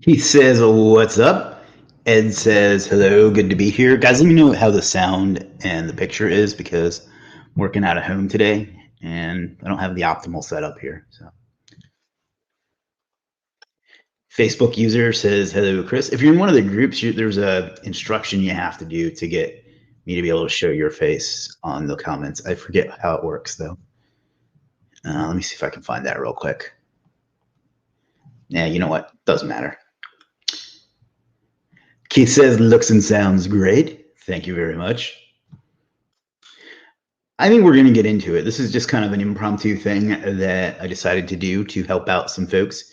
He says, "What's up?" Ed says, "Hello, good to be here." Guys, let me know how the sound and the picture is because I'm working out of home today and I don't have the optimal setup here. So, Facebook user says, "Hello, Chris." If you're in one of the groups, there's a instruction you have to do to get me to be able to show your face on the comments. I forget how it works though. Let me see if I can find that real quick. Yeah, you know what? Doesn't matter. Keith says, "Looks and sounds great." Thank you very much. I think we're going to get into it. This is just kind of an impromptu thing that I decided to do to help out some folks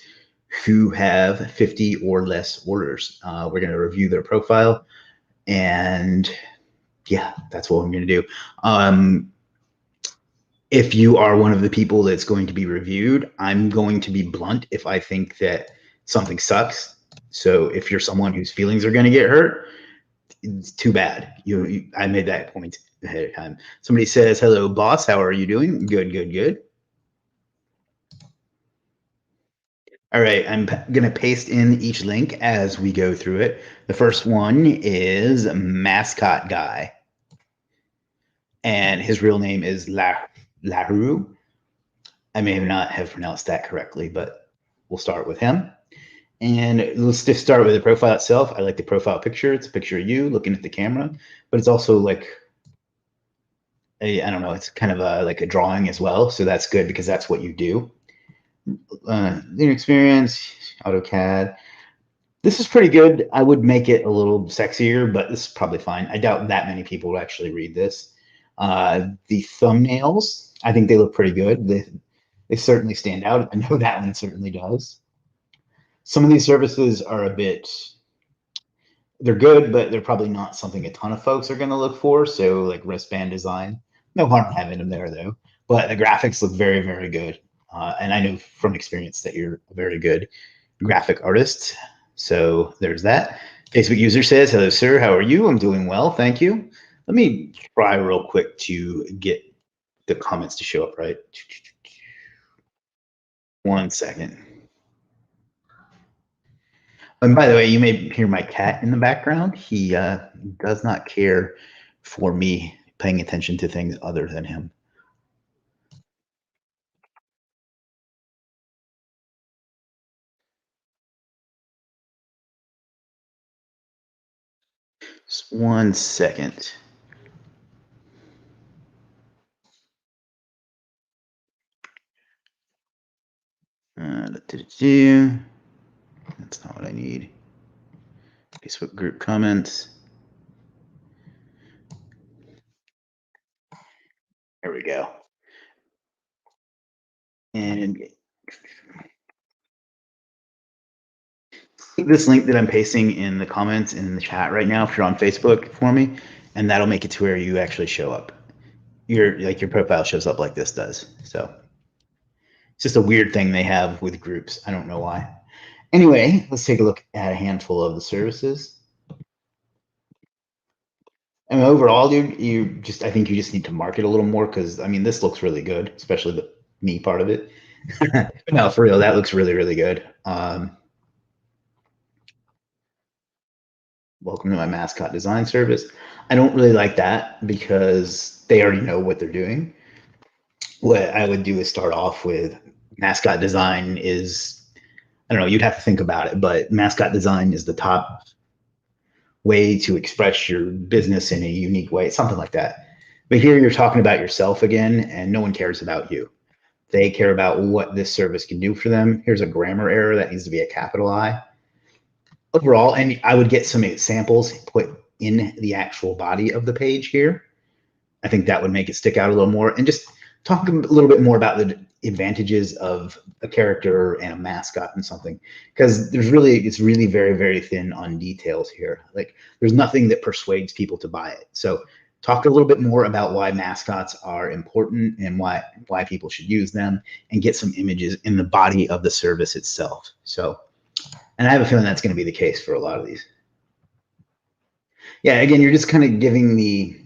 who have 50 or less orders. We're going to review their profile, and yeah, that's what I'm going to do. If you are one of the people that's going to be reviewed, I'm going to be blunt if I think that something sucks. So if you're someone whose feelings are going to get hurt, it's too bad. I made that point ahead of time. Somebody says, "Hello, boss. How are you doing?" Good, good, good. All right, I'm going to paste in each link as we go through it. The first one is Mascot Guy, and his real name is Lahuru. I may not have pronounced that correctly, but we'll start with him. And let's just start with the profile itself. I like the profile picture. It's a picture of you looking at the camera, but it's also like I don't know, it's kind of like a drawing as well. So that's good because that's what you do. New experience, AutoCAD. This is pretty good. I would make it a little sexier, but this is probably fine. I doubt that many people will actually read this. The thumbnails, I think they look pretty good. They certainly stand out. I know that one certainly does. Some of these services are a bit, they're good, but they're probably not something a ton of folks are going to look for. So like wristband design, no harm having them there though. But the graphics look very, very good. And I know from experience that you're a very good graphic artist. So there's that. Facebook user says, "Hello, sir. How are you? I'm doing well. Thank you." Let me try real quick to get the comments to show up right. 1 second. And by the way, you may hear my cat in the background. He does not care for me paying attention to things other than him. Just 1 second. That's not what I need. Facebook group comments. There we go. And this link that I'm pasting in the comments in the chat right now, if you're on Facebook for me, and that'll make it to where you actually show up. Your profile shows up like this does. So it's just a weird thing they have with groups. I don't know why. Anyway, let's take a look at a handful of the services. And overall, dude, I think you just need to market a little more because I mean, this looks really good, especially the me part of it. No, for real, that looks really, really good. Welcome to my mascot design service. I don't really like that because they already know what they're doing. What I would do is start off with mascot design is, I don't know, you'd have to think about it, but mascot design is the top way to express your business in a unique way, something like that. But here you're talking about yourself again, and no one cares about you. They care about what this service can do for them. Here's a grammar error that needs to be a capital I. Overall, and I would get some examples put in the actual body of the page here. I think that would make it stick out a little more. And just talk a little bit more about the advantages of a character and a mascot and something, because it's really very, very thin on details here. Like there's nothing that persuades people to buy it. So talk a little bit more about why mascots are important and why people should use them, and get some images in the body of the service itself. So, and I have a feeling that's going to be the case for a lot of these. Yeah, again, you're just kind of giving the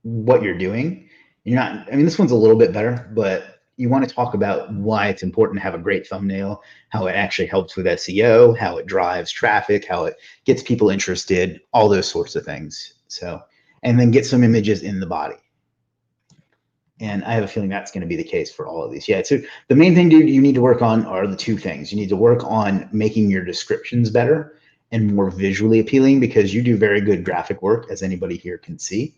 what you're doing. You're not, I mean, this one's a little bit better, but you want to talk about why it's important to have a great thumbnail, how it actually helps with SEO, how it drives traffic, how it gets people interested, all those sorts of things. So, and then get some images in the body. And I have a feeling that's going to be the case for all of these. Yeah. So the main thing, dude, you need to work on are the two things. You need to work on making your descriptions better and more visually appealing, because you do very good graphic work, as anybody here can see.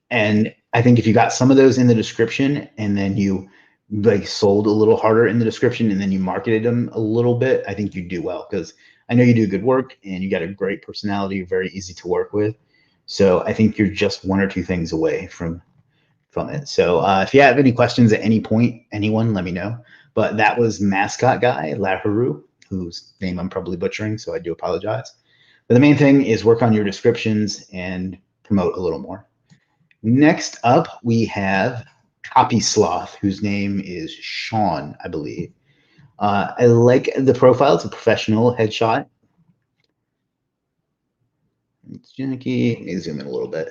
And I think if you got some of those in the description and then you like sold a little harder in the description and then you marketed them a little bit, I think you'd do well, because I know you do good work and you got a great personality. You're very easy to work with. So I think you're just one or two things away from it. So if you have any questions at any point, anyone, let me know. But that was mascot guy, Laharu, whose name I'm probably butchering, so I do apologize. But the main thing is work on your descriptions and promote a little more. Next up, we have Copy Sloth, whose name is Sean, I believe. I like the profile. It's a professional headshot. It's janky. Let me zoom in a little bit.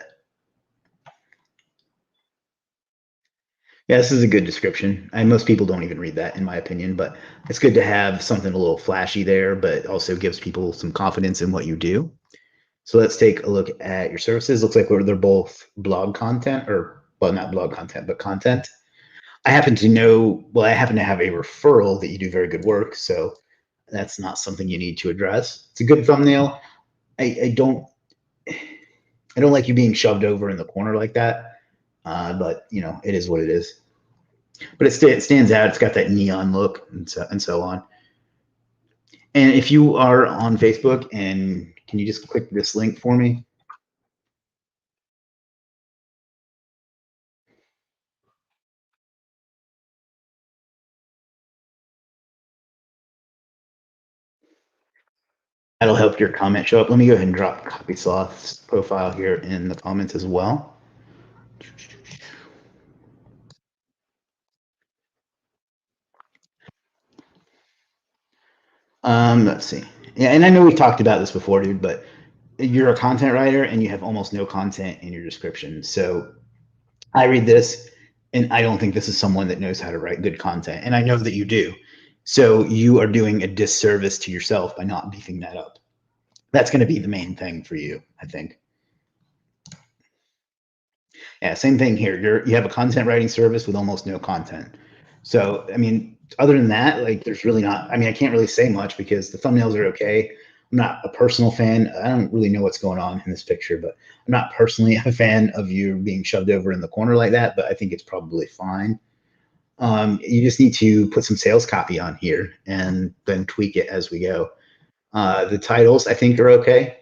Yeah, this is a good description. Most people don't even read that, in my opinion, but it's good to have something a little flashy there, but also gives people some confidence in what you do. So let's take a look at your services. Looks like they're both blog content, or, well, not blog content, but content. I happen to know, well, I happen to have a referral that you do very good work, so that's not something you need to address. It's a good thumbnail. I don't like you being shoved over in the corner like that, but you know, it is what it is. But it stands out. It's got that neon look and so on. And if you are on Facebook, and can you just click this link for me? That'll help your comment show up. Let me go ahead and drop Copy Sloth's profile here in the comments as well. Let's see. Yeah, and I know we've talked about this before, dude, but you're a content writer and you have almost no content in your description. So I read this and I don't think this is someone that knows how to write good content. And I know that you do. So you are doing a disservice to yourself by not beefing that up. That's going to be the main thing for you, I think. Yeah, same thing here. You have a content writing service with almost no content. So, I mean, other than that, like, there's really not, I mean, I can't really say much because the thumbnails are okay. I'm not a personal fan. I don't really know what's going on in this picture, but I'm not personally a fan of you being shoved over in the corner like that, but I think it's probably fine. You just need to put some sales copy on here and then tweak it as we go. The titles, I think, are okay.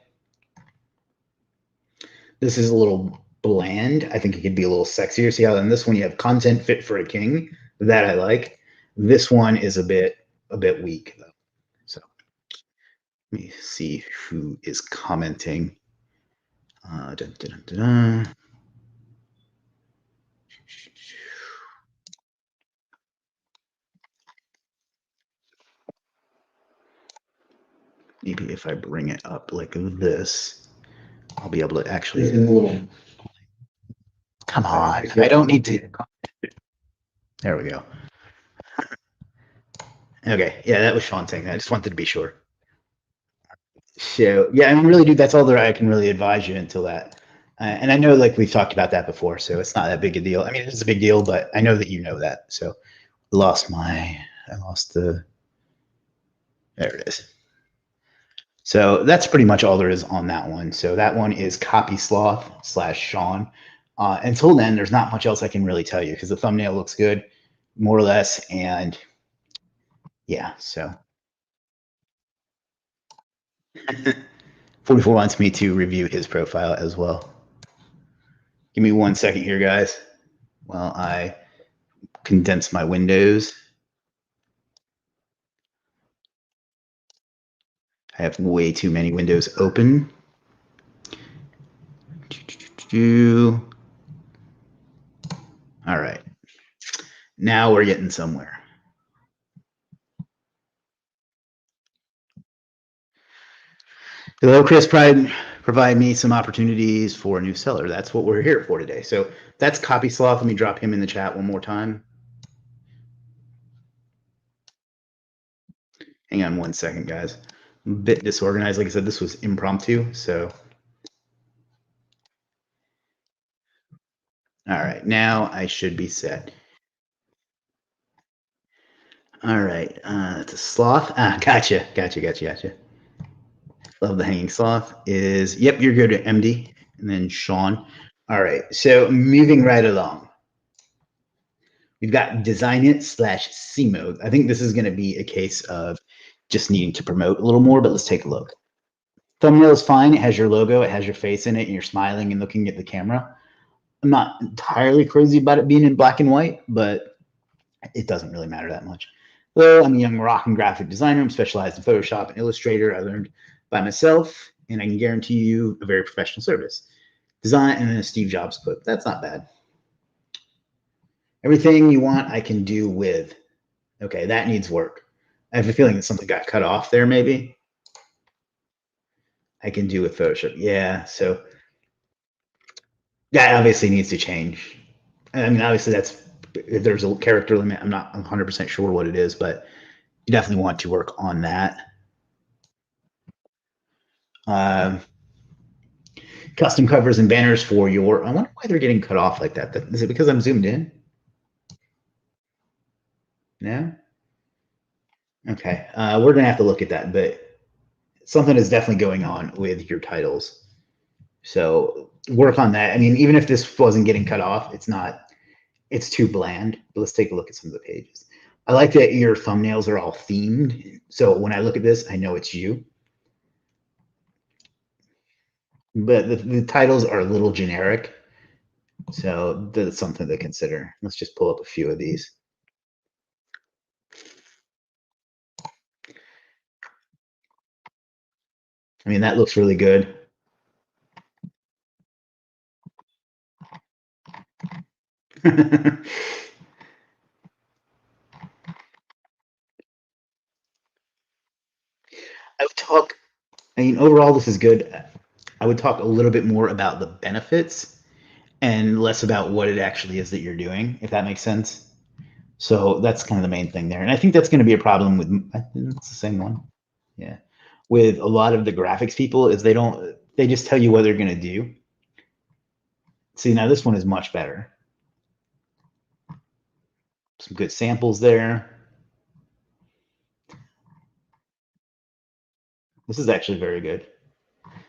This is a little bland. I think it could be a little sexier. See how in this one you have content fit for a king. That I like. This one is a bit weak though. So let me see who is commenting. Dun, dun, dun, dun. Maybe if I bring it up like this, I'll be able to actually. Come on, I don't need to. There we go. Okay, yeah, that was Sean saying that. I just wanted to be sure. So yeah, I mean, really, dude, that's all that I can really advise you until that. And I know, like, we've talked about that before, so it's not that big a deal. I mean, it is a big deal, but I know that you know that. So I lost the. There it is. So that's pretty much all there is on that one. So that one is Copy Sloth / Sean. Until then, there's not much else I can really tell you because the thumbnail looks good, more or less, and yeah. So 44 wants me to review his profile as well. Give me 1 second here, guys, while I condense my windows. I have way too many windows open. All right. Now we're getting somewhere. Hello, Chris. Provide me some opportunities for a new seller. That's what we're here for today. So that's Copy Sloth. Let me drop him in the chat one more time. Hang on 1 second, guys. I'm a bit disorganized. Like I said, this was impromptu. So, all right, now I should be set. All right, it's a sloth. Gotcha. Love the hanging sloth. Yep, you're good at MD. And then Sean. All right, so moving right along. We've got design it slash C mode. I think this is going to be a case of just needing to promote a little more, but let's take a look. Thumbnail is fine. It has your logo, it has your face in it, and you're smiling and looking at the camera. I'm not entirely crazy about it being in black and white, but it doesn't really matter that much. Well, I'm a young Moroccan graphic designer. I'm specialized in Photoshop and Illustrator. I learned by myself, and I can guarantee you a very professional service. Design and then a Steve Jobs quote. That's not bad. Everything you want, I can do with. Okay, that needs work. I have a feeling that something got cut off there, maybe. I can do with Photoshop. Yeah, so that obviously needs to change. I mean, obviously, that's if there's a character limit. I'm not 100% sure what it is, but you definitely want to work on that. Um, Custom covers and banners for your. I wonder why they're getting cut off like that. Is it because I'm zoomed in? No. Okay, we're gonna have to look at that, but something is definitely going on with your titles. So work on that. I mean, even if this wasn't getting cut off, it's not. It's too bland. But let's take a look at some of the pages. I like that your thumbnails are all themed. So when I look at this, I know it's you. But the titles are a little generic. So that's something to consider. Let's just pull up a few of these. I mean, that looks really good. I would talk, I mean, overall, this is good. I would talk a little bit more about the benefits and less about what it actually is that you're doing, if that makes sense. So that's kind of the main thing there. And I think that's going to be a problem with, I think it's the same one. Yeah. With a lot of the graphics people is they just tell you what they're going to do. See, now this one is much better. Some good samples there. This is actually very good.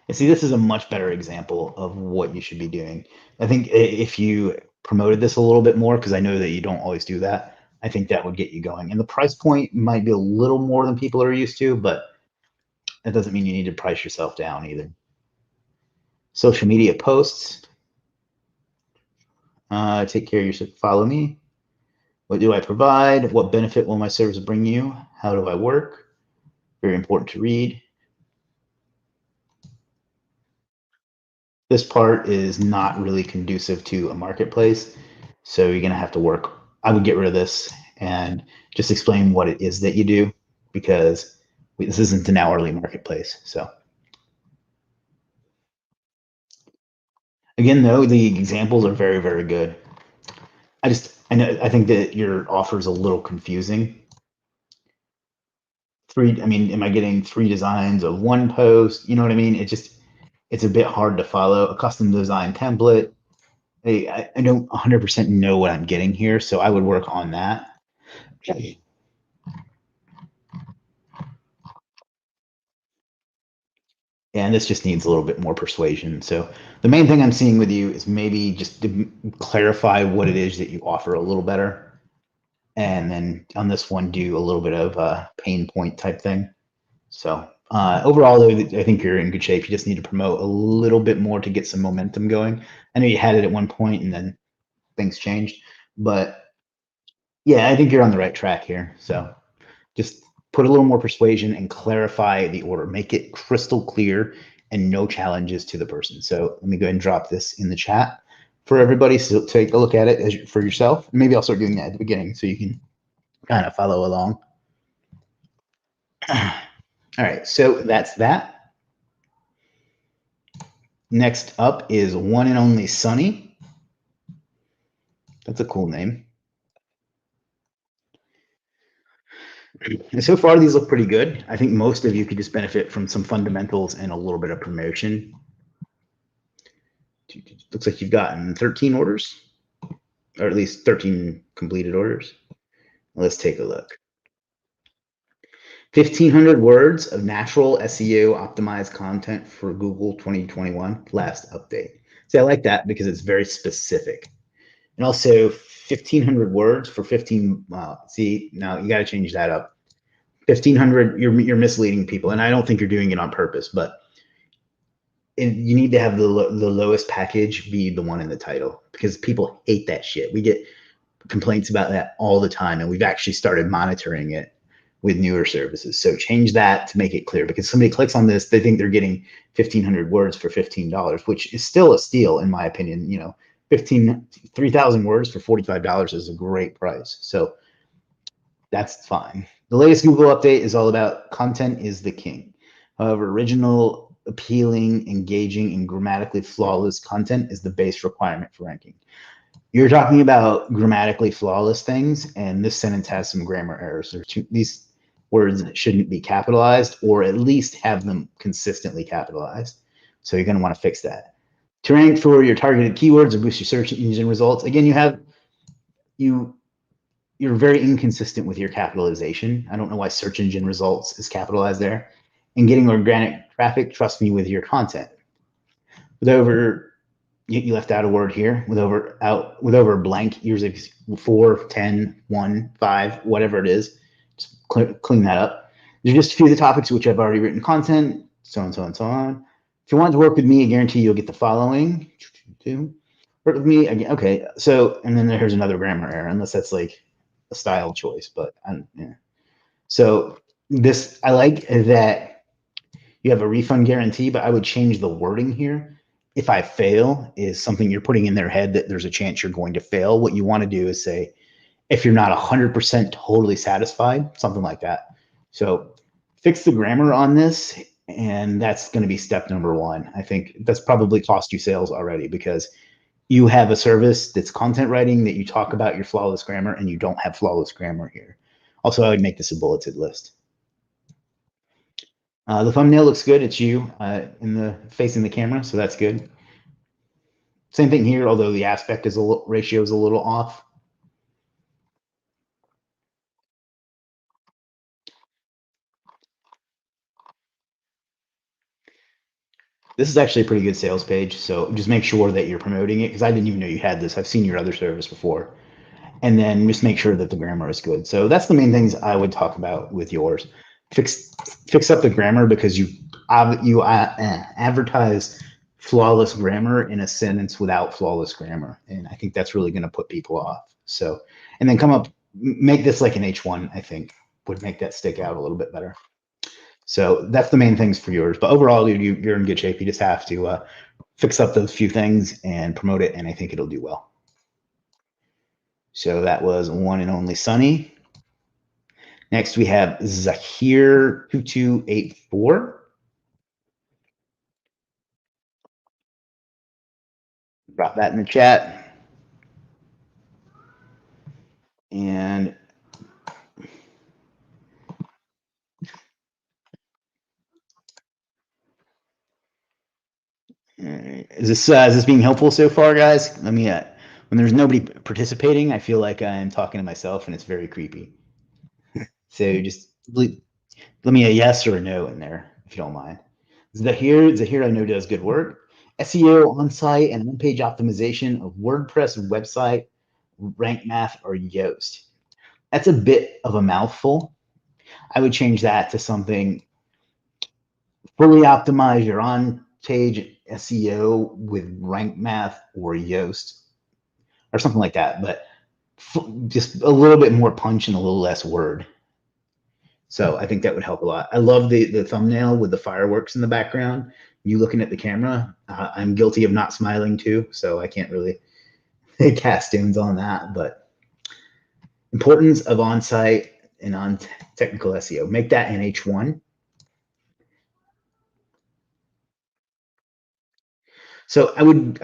And see, this is a much better example of what you should be doing. I think if you promoted this a little bit more, because I know that you don't always do that, I think that would get you going. And the price point might be a little more than people are used to, but that doesn't mean you need to price yourself down either. Social media posts. Take care of yourself. Follow me. What do I provide? What benefit will my service bring you? How do I work? Very important to read. This part is not really conducive to a marketplace. So you're going to have to work. I would get rid of this and just explain what it is that you do, because this isn't an hourly marketplace. So again, though, the examples are very, very good. I think that your offer is a little confusing. I mean, am I getting 3 designs of 1 post? You know what I mean? It's a bit hard to follow. A custom design template. I don't 100% know what I'm getting here, so I would work on that. And this just needs a little bit more persuasion. So the main thing I'm seeing with you is maybe just to clarify what it is that you offer a little better. And then on this one, do a little bit of a pain point type thing. So overall, though, I think you're in good shape. You just need to promote a little bit more to get some momentum going. I know you had it at one point and then things changed, but yeah, I think you're on the right track here. So just put a little more persuasion and clarify the order. Make it crystal clear and no challenges to the person. So let me go ahead and drop this in the chat for everybody. So take a look at it for yourself. Maybe I'll start doing that at the beginning so you can kind of follow along. All right, so that's that. Next up is One and Only Sunny. That's a cool name. And so far, these look pretty good. I think most of you could just benefit from some fundamentals and a little bit of promotion. Looks like you've gotten 13 orders, or at least 13 completed orders. Let's take a look. 1,500 words of natural SEO optimized content for Google 2021 last update. See, I like that because it's very specific. And also 1,500 words for 15. See, now you got to change that up. 1,500, you're misleading people. And I don't think you're doing it on purpose, but you need to have the lowest package be the one in the title because people hate that shit. We get complaints about that all the time, and we've actually started monitoring it with newer services. So change that to make it clear, because somebody clicks on this, they think they're getting 1,500 words for $15, which is still a steal in my opinion. 3,000 words for $45 is a great price. So that's fine. The latest Google update is all about content is the king. However, original, appealing, engaging, and grammatically flawless content is the base requirement for ranking. You're talking about grammatically flawless things, and this sentence has some grammar errors. These words shouldn't be capitalized, or at least have them consistently capitalized. So you're going to want to fix that. To rank for your targeted keywords or boost your search engine results, again, you're very inconsistent with your capitalization. I don't know why search engine results is capitalized there. And getting organic traffic, trust me with your content. You left out a word here. With over blank, using 4, 10, 1, 5, whatever it is. Just clean that up. There's just a few of the topics which I've already written content, so on, so on, so on. If you want to work with me, I guarantee you'll get the following. Work with me again. Okay, so, and then here's another grammar error, unless that's like a style choice, but yeah. So this, I like that you have a refund guarantee, but I would change the wording here. If I fail is something you're putting in their head that there's a chance you're going to fail. What you want to do is say, if you're not 100% totally satisfied, something like that. So fix the grammar on this, and that's going to be step number one. I think that's probably cost you sales already, because you have a service that's content writing that you talk about your flawless grammar, and you don't have flawless grammar here. Also, I would make this a bulleted list. The thumbnail looks good. It's you facing the camera, so that's good. Same thing here, although the aspect ratio is a little off. This is actually a pretty good sales page, so just make sure that you're promoting it, because I didn't even know you had this. I've seen your other service before. And then just make sure that the grammar is good. So that's the main things I would talk about with yours. Fix up the grammar, because you advertise flawless grammar in a sentence without flawless grammar, and I think that's really going to put people off. So, and then make this like an H1. I think would make that stick out a little bit better. So that's the main things for yours. But overall, you're in good shape. You just have to fix up those few things and promote it, and I think it'll do well. So that was one and only Sunny. Next, we have Zahir2284. Drop that in the chat. And is this being helpful so far, guys? Let me. When there's nobody participating, I feel like I'm talking to myself, and it's very creepy. So just let me a yes or a no in there, if you don't mind. Zahir, I know does good work. SEO on-site and on-page optimization of WordPress website, Rank Math, or Yoast. That's a bit of a mouthful. I would change that to something fully optimize your on-page SEO with Rank Math or Yoast, or something like that, but just a little bit more punch and a little less word. So I think that would help a lot. I love the thumbnail with the fireworks in the background. You looking at the camera. I'm guilty of not smiling too, so I can't really cast stones on that. But importance of on-site and on technical SEO. Make that an H1. So I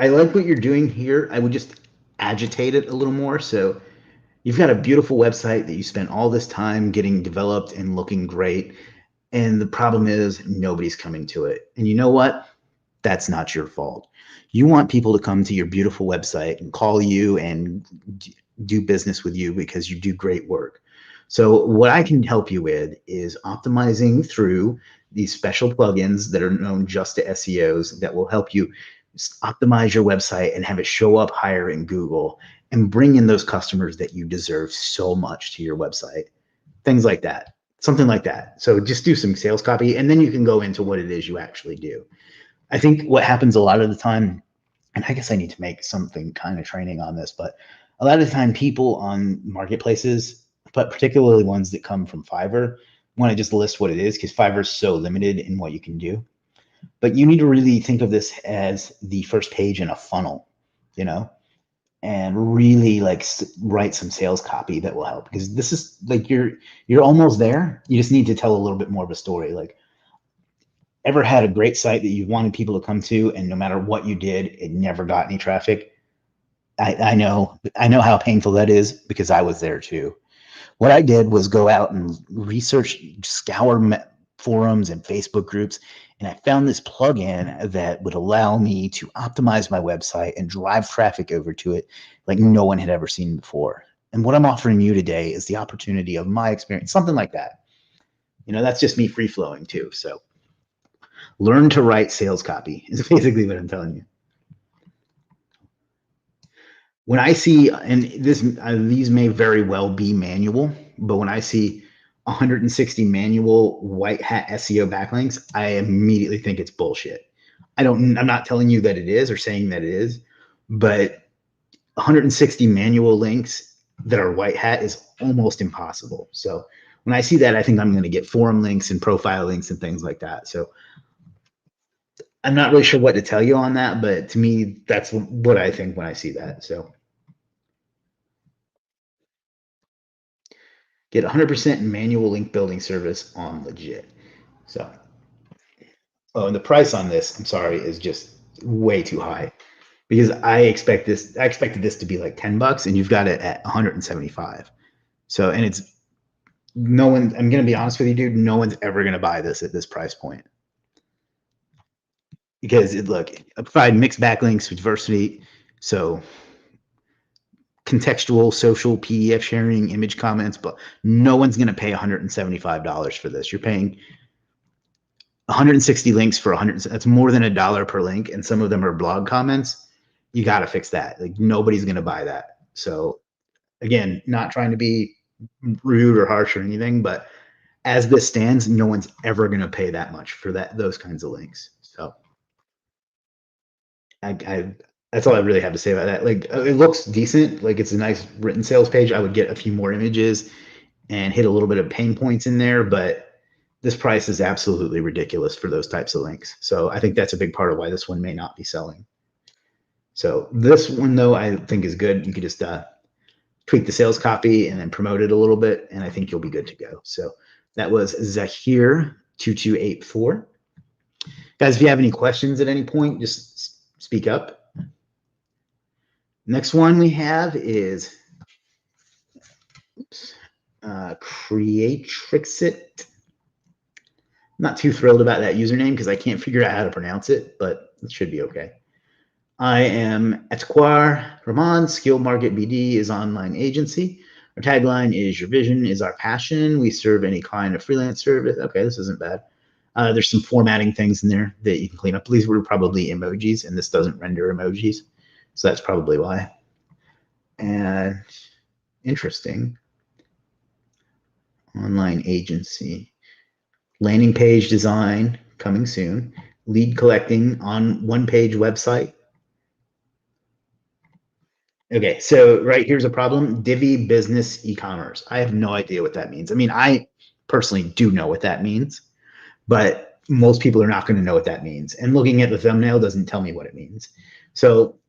like what you're doing here. I would just agitate it a little more. So You've got a beautiful website that you spent all this time getting developed and looking great. And the problem is nobody's coming to it. And you know what? That's not your fault. You want people to come to your beautiful website and call you and do business with you because you do great work. So what I can help you with is optimizing through these special plugins that are known just to SEOs that will help you optimize your website and have it show up higher in Google and bring in those customers that you deserve so much to your website. Things like that, something like that. So just do some sales copy and then you can go into what it is you actually do. I think what happens a lot of the time, and I guess I need to make something kind of training on this, but a lot of the time people on marketplaces, but particularly ones that come from Fiverr, want to just list what it is because Fiverr is so limited in what you can do. But you need to really think of this as the first page in a funnel, you know, and really like write some sales copy that will help because this is like you're almost there. You just need to tell a little bit more of a story. Like, ever had a great site that you wanted people to come to, and no matter what you did, it never got any traffic? I know how painful that is because I was there too. What I did was go out and research, scour forums and Facebook groups, and I found this plugin that would allow me to optimize my website and drive traffic over to it like no one had ever seen before. And what I'm offering you today is the opportunity of my experience, something like that. You know, that's just me free flowing too. So learn to write sales copy is basically what I'm telling you. When I see, and these may very well be manual, but when I see 160 manual white hat SEO backlinks, I immediately think it's bullshit. I'm not telling you that it is or saying that it is, but 160 manual links that are white hat is almost impossible. So when I see that, I think I'm going to get forum links and profile links and things like that. So I'm not really sure what to tell you on that, but to me, that's what I think when I see that. So get 100% manual link building service on Legiit. So, oh, and the price on this, I'm sorry, is just way too high because I expected this to be like $10 and you've got it at 175. So, and it's no one, I'm going to be honest with you, dude, no one's ever going to buy this at this price point because look, I provide mixed backlinks with diversity. So contextual, social, PDF sharing, image comments, but no one's going to pay $175 for this. You're paying 160 links for 100. That's more than $1 per link, and some of them are blog comments. You got to fix that. Like nobody's going to buy that. So again, not trying to be rude or harsh or anything, but as this stands, no one's ever going to pay that much for those kinds of links. So I that's all I really have to say about that. Like it looks decent, like it's a nice written sales page. I would get a few more images and hit a little bit of pain points in there, but this price is absolutely ridiculous for those types of links. So I think that's a big part of why this one may not be selling. So this one though, I think is good. You could just tweak the sales copy and then promote it a little bit, and I think you'll be good to go. So that was Zahir2284. Guys, if you have any questions at any point, just speak up. Next one we have is Creatrixit. Not too thrilled about that username because I can't figure out how to pronounce it, but it should be okay. I am Etquar Rahman. Skill Market BD is online agency. Our tagline is "Your vision is our passion. We serve any kind of freelance service." Okay, this isn't bad. There's some formatting things in there that you can clean up. These were probably emojis, and this doesn't render emojis, so that's probably why. And interesting. Online agency. Landing page design coming soon. Lead collecting on one-page website. Okay, so right here's a problem. Divi business e-commerce. I have no idea what that means. I mean, I personally do know what that means, but most people are not going to know what that means. And looking at the thumbnail doesn't tell me what it means. So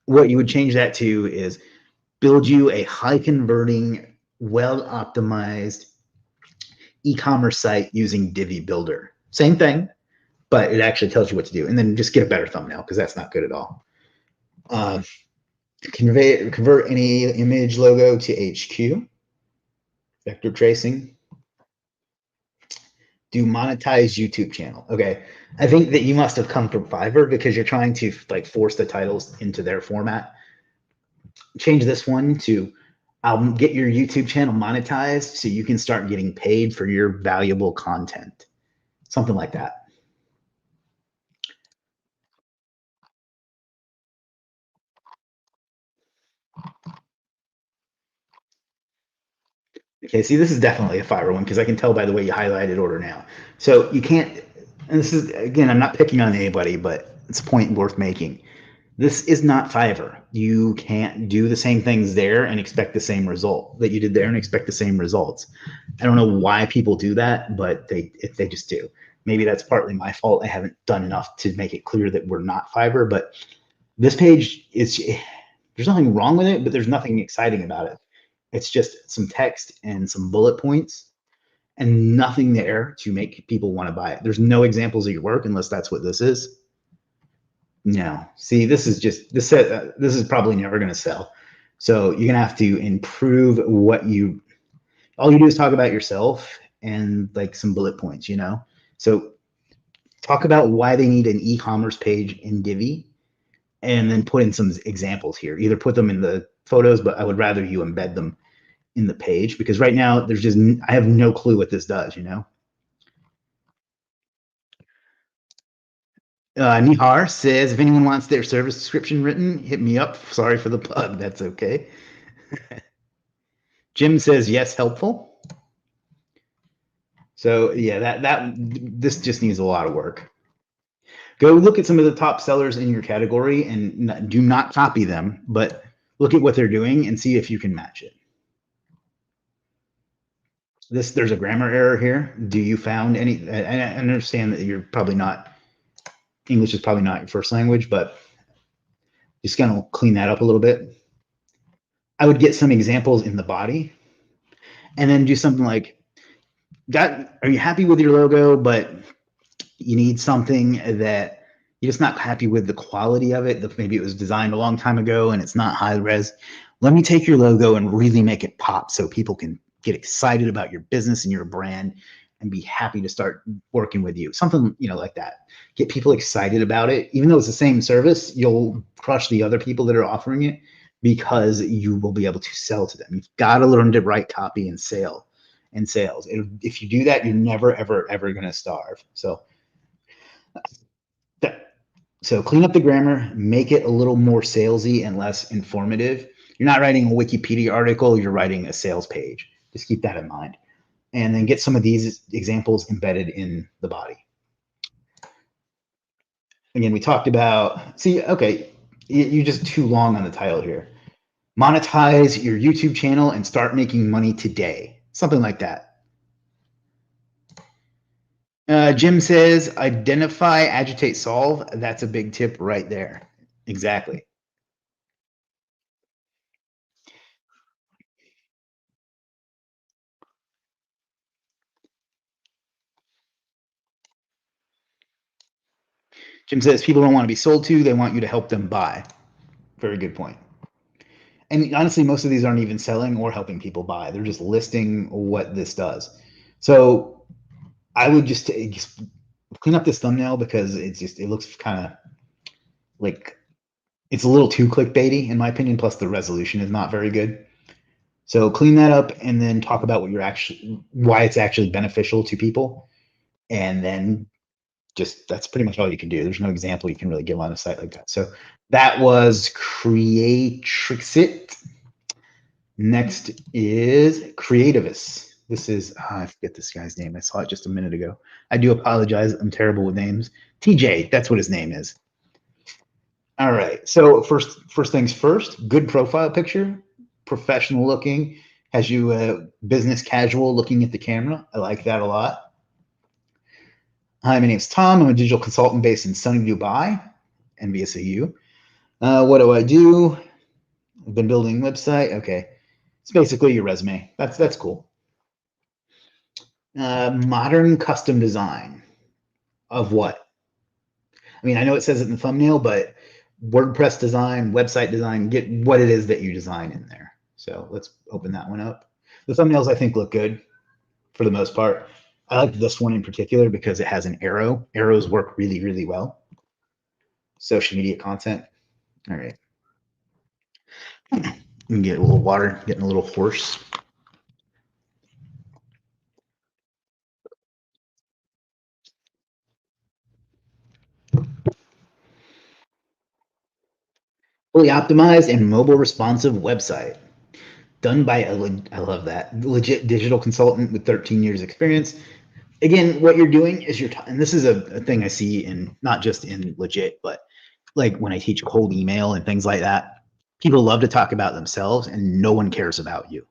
what you would change that to is build you a high converting, well optimized e-commerce site using Divi Builder. Same thing, but it actually tells you what to do. And then just get a better thumbnail because that's not good at all. Convert any image logo to HQ, vector tracing. Do monetize YouTube channel. Okay, I think that you must have come from Fiverr because you're trying to like force the titles into their format. Change this one to get your YouTube channel monetized so you can start getting paid for your valuable content. Something like that. Okay, see, this is definitely a Fiverr one because I can tell by the way you highlighted order now. So you can't, and this is, again, I'm not picking on anybody, but it's a point worth making. This is not Fiverr. You can't do the same things there and expect the same result that you did there and expect the same results. I don't know why people do that, but they just do. Maybe that's partly my fault. I haven't done enough to make it clear that we're not Fiverr, but this page is, there's nothing wrong with it, but there's nothing exciting about it. It's just some text and some bullet points and nothing there to make people want to buy it. There's no examples of your work unless that's what this is. No. See, this is just this is probably never going to sell. So you're gonna have to improve what you. All you do is talk about yourself and like some bullet points, you know. So talk about why they need an e-commerce page in Divi, and then put in some examples here. Either put them in the photos, but I would rather you embed them in the page because right now there's just I have no clue what this does, you know. Nihar says if anyone wants their service description written, hit me up. Sorry for the plug. That's okay. Jim says yes, helpful. So yeah, that this just needs a lot of work. Go look at some of the top sellers in your category and do not copy them, but look at what they're doing and see if you can match it. There's a grammar error here. Do you found any? I understand that you're probably not English is probably not your first language, but just gonna clean that up a little bit. I would get some examples in the body, and then do something like, are you happy with your logo, but you need something that you're just not happy with the quality of it. Maybe it was designed a long time ago and it's not high res. Let me take your logo and really make it pop so people can get excited about your business and your brand and be happy to start working with you. Something, you know, like that. Get people excited about it. Even though it's the same service, you'll crush the other people that are offering it because you will be able to sell to them. You've got to learn to write copy and sales. If you do that, you're never, ever, ever going to starve. So clean up the grammar, make it a little more salesy and less informative. You're not writing a Wikipedia article, you're writing a sales page. Just keep that in mind. And then get some of these examples embedded in the body. Again, we talked about, see, okay, you're just too long on the title here. Monetize your YouTube channel and start making money today. Something like that. Jim says, identify, agitate, solve. That's a big tip right there. Exactly. Jim says, people don't want to be sold to, they want you to help them buy. Very good point. And honestly, most of these aren't even selling or helping people buy. They're just listing what this does. So I would just clean up this thumbnail because it looks kind of like it's a little too clickbaity in my opinion. Plus the resolution is not very good. So clean that up and then talk about why it's actually beneficial to people. And then that's pretty much all you can do. There's no example you can really give on a site like that. So that was Creatrixit. Next is Creativus. This is, I forget this guy's name. I saw it just a minute ago. I do apologize. I'm terrible with names. TJ, that's what his name is. All right. So first things first, good profile picture, professional looking, has you business casual looking at the camera. I like that a lot. Hi, my name's Tom. I'm a digital consultant based in sunny Dubai, envious of you. What do I do? I've been building a website. Okay. It's basically your resume. That's cool. Modern custom design of what? I mean, I know it says it in the thumbnail, but WordPress design, website design, get what it is that you design in there. So let's open that one up. The thumbnails I think look good for the most part. I like this one in particular because it has an arrow. Arrows work really, really well. Social media content. All right. You can get a little water, getting a little hoarse. Fully optimized and mobile responsive website. Done by I love that, legit digital consultant with 13 years experience. Again, what you're doing is and this is a thing I see in not just in Legit, but like when I teach cold email and things like that, people love to talk about themselves and no one cares about you.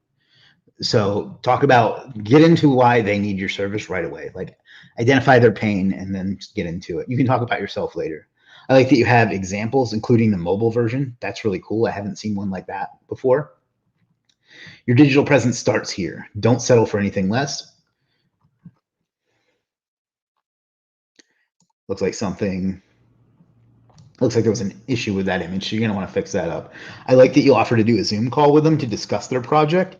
So get into why they need your service right away. Like identify their pain and then get into it. You can talk about yourself later. I like that you have examples, including the mobile version. That's really cool. I haven't seen one like that before. Your digital presence starts here. Don't settle for anything less. Looks like there was an issue with that image, so you're going to want to fix that up. I like that you offer to do a Zoom call with them to discuss their project.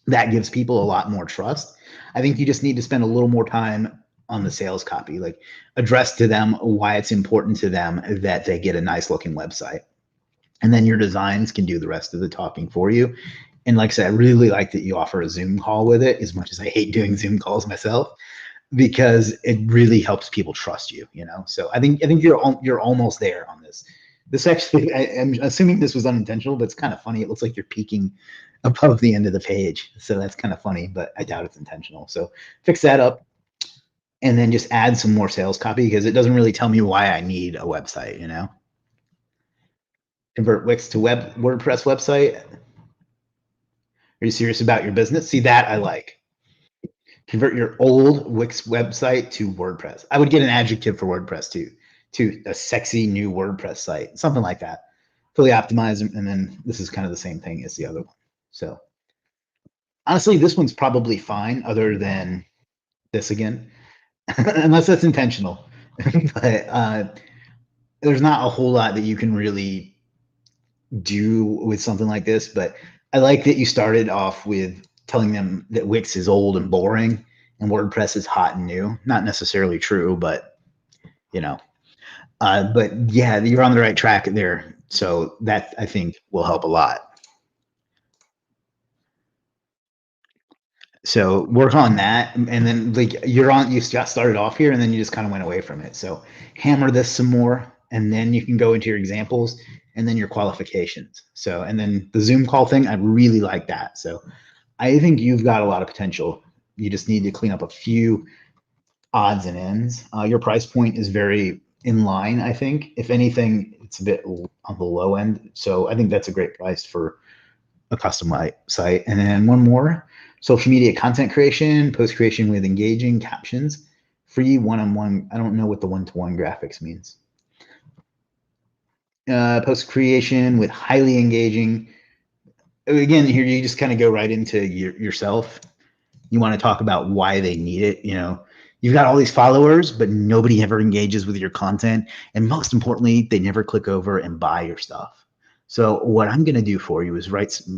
That gives people a lot more trust. I think you just need to spend a little more time on the sales copy, like address to them why it's important to them that they get a nice looking website. And then your designs can do the rest of the talking for you. And like I said, I really like that you offer a Zoom call with it, as much as I hate doing Zoom calls myself, because it really helps people trust you, you know? So I think you're almost there on this. This actually, I'm assuming this was unintentional, but it's kind of funny. It looks like you're peeking above the end of the page. So that's kind of funny, but I doubt it's intentional. So fix that up and then just add some more sales copy because it doesn't really tell me why I need a website, you know? Convert Wix to WordPress website. Are you serious about your business? See, that I like. Convert your old Wix website to WordPress. I would get an adjective for WordPress too, to a sexy new WordPress site, something like that. Fully optimized, and then this is kind of the same thing as the other one. So honestly, this one's probably fine, other than this again, unless that's intentional. But there's not a whole lot that you can really do with something like this. But I like that you started off with telling them that Wix is old and boring and WordPress is hot and new. Not necessarily true, but you know. But yeah, you're on the right track there. So that I think will help a lot. So work on that, and then like you got started off here, and then you just kind of went away from it. So hammer this some more, and then you can go into your examples, and then your qualifications. So and then the Zoom call thing, I really like that. So I think you've got a lot of potential. You just need to clean up a few odds and ends. Your price point is very in line, I think. If anything, it's a bit on the low end. So I think that's a great price for a custom site. And then one more, social media content creation, post creation with engaging captions, free one-on-one. I don't know what the one-to-one graphics means. Post creation with highly engaging. Again, here you just kind of go right into yourself. You want to talk about why they need it. You know, you've got all these followers, but nobody ever engages with your content. And most importantly, they never click over and buy your stuff. So what I'm going to do for you is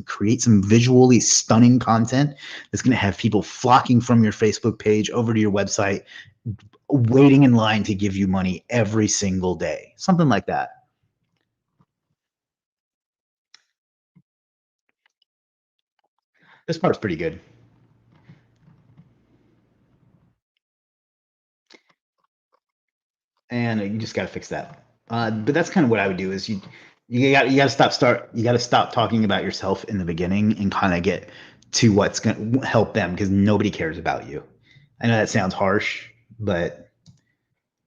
create some visually stunning content that's going to have people flocking from your Facebook page over to your website, waiting in line to give you money every single day. Something like that. This part's pretty good. And you just got to fix that. But that's kind of what I would do is you got to stop talking about yourself in the beginning and kind of get to what's going to help them because nobody cares about you. I know that sounds harsh, but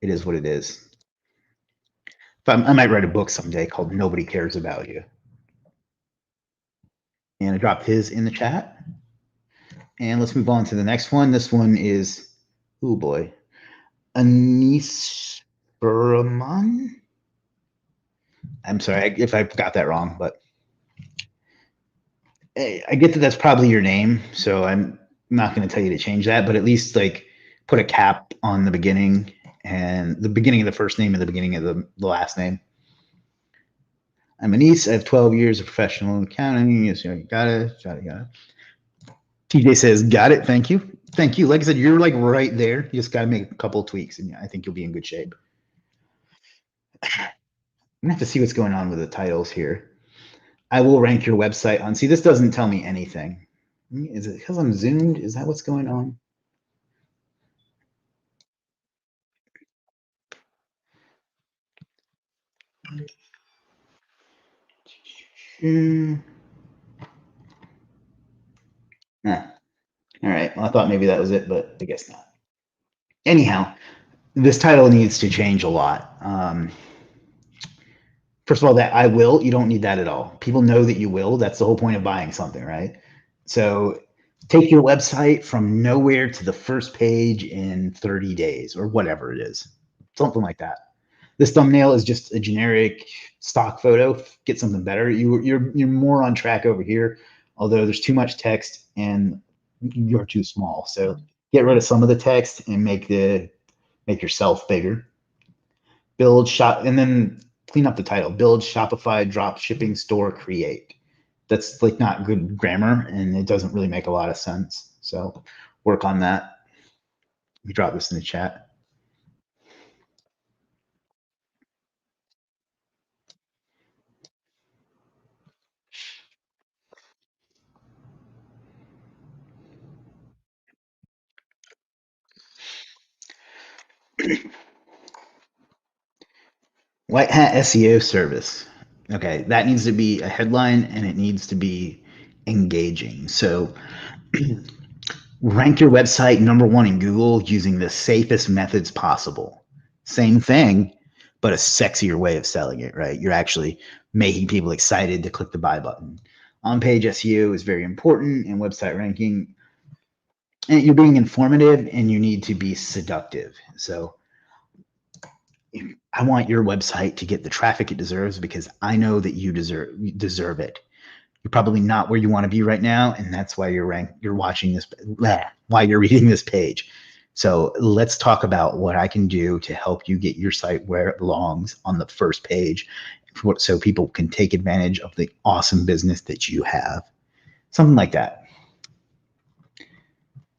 it is what it is. I might write a book someday called Nobody Cares About You. And I dropped his in the chat. And let's move on to the next one. This one is, oh boy, Anis Burman. I'm sorry if I got that wrong, but I get that that's probably your name, so I'm not going to tell you to change that, but at least like put a cap on the beginning and the beginning of the first name and the beginning of the last name. I'm a niece. I have 12 years of professional accounting. Yes, got it. TJ says, got it. Thank you. Thank you. Like I said, you're like right there. You just got to make a couple of tweaks, and I think you'll be in good shape. I'm gonna have to see what's going on with the titles here. I will rank your website on. See, this doesn't tell me anything. Is it because I'm zoomed? Is that what's going on? Hmm. All right. Well, I thought maybe that was it, but I guess not. Anyhow, this title needs to change a lot. First of all, that I will, you don't need that at all. People know that you will. That's the whole point of buying something, right? So take your website from nowhere to the first page in 30 days or whatever it is, something like that. This thumbnail is just a generic stock photo. Get something better. You're more on track over here, although there's too much text and you're too small. So get rid of some of the text and make yourself bigger. Build shop and then clean up the title. Build Shopify drop shipping store create. That's like not good grammar and it doesn't really make a lot of sense. So work on that. We drop this in the chat. White hat SEO service. Okay, that needs to be a headline and it needs to be engaging. So rank your website number one in Google using the safest methods possible. Same thing, but a sexier way of selling it, right? You're actually making people excited to click the buy button. On page SEO is very important in website ranking. And you're being informative and you need to be seductive. So I want your website to get the traffic it deserves because I know that you deserve it. You're probably not where you want to be right now, and that's why you're watching this, why you're reading this page. So let's talk about what I can do to help you get your site where it belongs on the first page, so people can take advantage of the awesome business that you have. Something like that.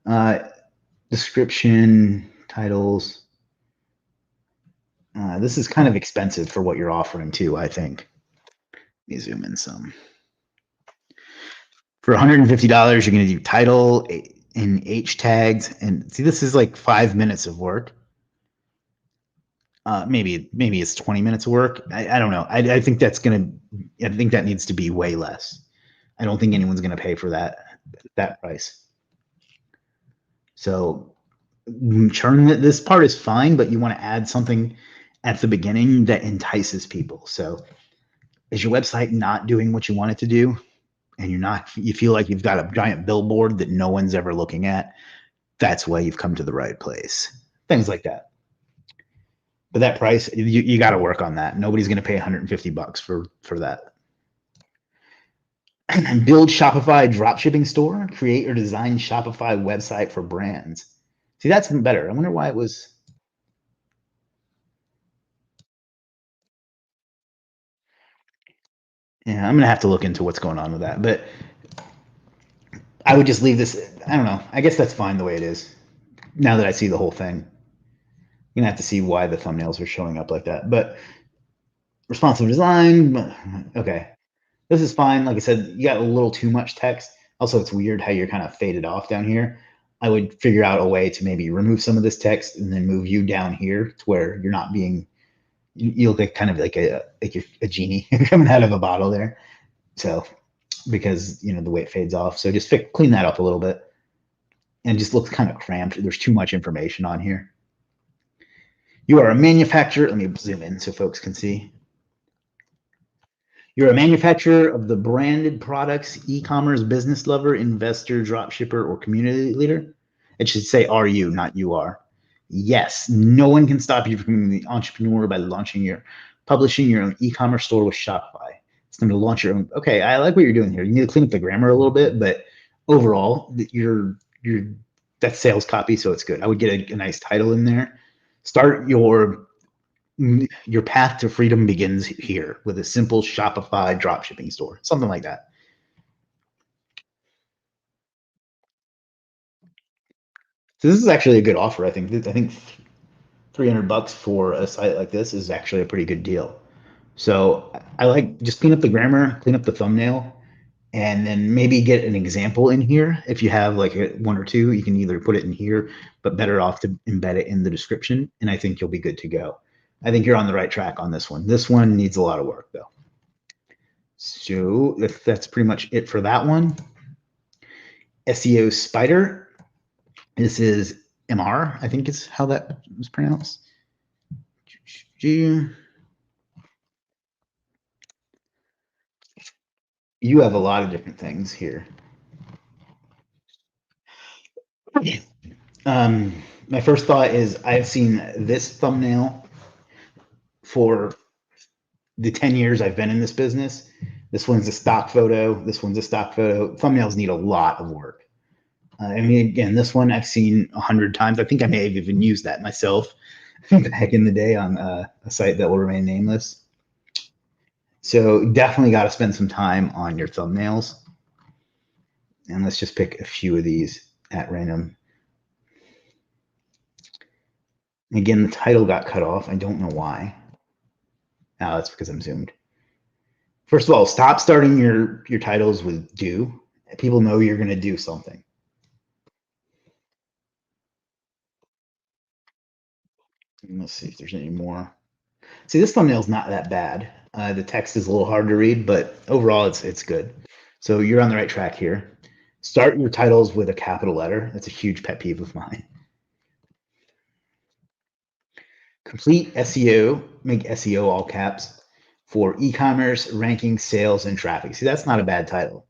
Uh, Description, titles. This is kind of expensive for what you're offering too, I think. Let me zoom in some. For $150, you're going to do title and H tags. And see, this is like 5 minutes of work. Maybe it's 20 minutes of work. I don't know. I think that's going to, I think that needs to be way less. I don't think anyone's going to pay for that price. So this part is fine, but you want to add something at the beginning that entices people. So is your website not doing what you want it to do? And you feel like you've got a giant billboard that no one's ever looking at, that's why you've come to the right place. Things like that. But that price, you got to work on that. Nobody's going to pay $150 for that. Build Shopify dropshipping store. Create or design Shopify website for brands. See, that's even better. I wonder why it was. Yeah, I'm gonna have to look into what's going on with that. But I would just leave this. I don't know. I guess that's fine the way it is. Now that I see the whole thing, I'm gonna have to see why the thumbnails are showing up like that. But responsive design. Okay, this is fine. Like I said, you got a little too much text. Also, it's weird how you're kind of faded off down here. I would figure out a way to maybe remove some of this text and then move you down here to where you're not being. You look like kind of like a genie coming out of a bottle there. So because the way it fades off. So just clean that up a little bit, and just looks kind of cramped. There's too much information on here. You are a manufacturer. Let me zoom in so folks can see. You're a manufacturer of the branded products, e-commerce business lover, investor, dropshipper, or community leader. It should say "are you," not "you are." Yes, no one can stop you from being the entrepreneur by publishing your own e-commerce store with Shopify. It's time to launch your own. Okay, I like what you're doing here. You need to clean up the grammar a little bit, but overall, that's sales copy, so it's good. I would get a nice title in there. Start your Your path to freedom begins here with a simple Shopify dropshipping store, something like that. So this is actually a good offer. I think $300 for a site like this is actually a pretty good deal. So I like just clean up the grammar, clean up the thumbnail, and then maybe get an example in here. If you have like one or two, you can either put it in here, but better off to embed it in the description. And I think you'll be good to go. I think you're on the right track on this one. This one needs a lot of work though. So if that's pretty much it for that one. SEO Spider. This is MR, I think is how that was pronounced. You have a lot of different things here. My first thought is I've seen this thumbnail for the 10 years I've been in this business. This one's a stock photo. This one's a stock photo. Thumbnails need a lot of work. I mean, again, this one I've seen 100 times. I think I may have even used that myself back in the day on a site that will remain nameless. So definitely got to spend some time on your thumbnails. And let's just pick a few of these at random. Again, the title got cut off. I don't know why. Now that's because I'm zoomed. First of all, stop starting your titles with do. People know you're going to do something. And let's see if there's any more. See, this thumbnail's not that bad. The text is a little hard to read, but overall it's good. So you're on the right track here. Start your titles with a capital letter. That's a huge pet peeve of mine. Complete SEO, make SEO all caps for e-commerce, ranking, sales, and traffic. See, that's not a bad title.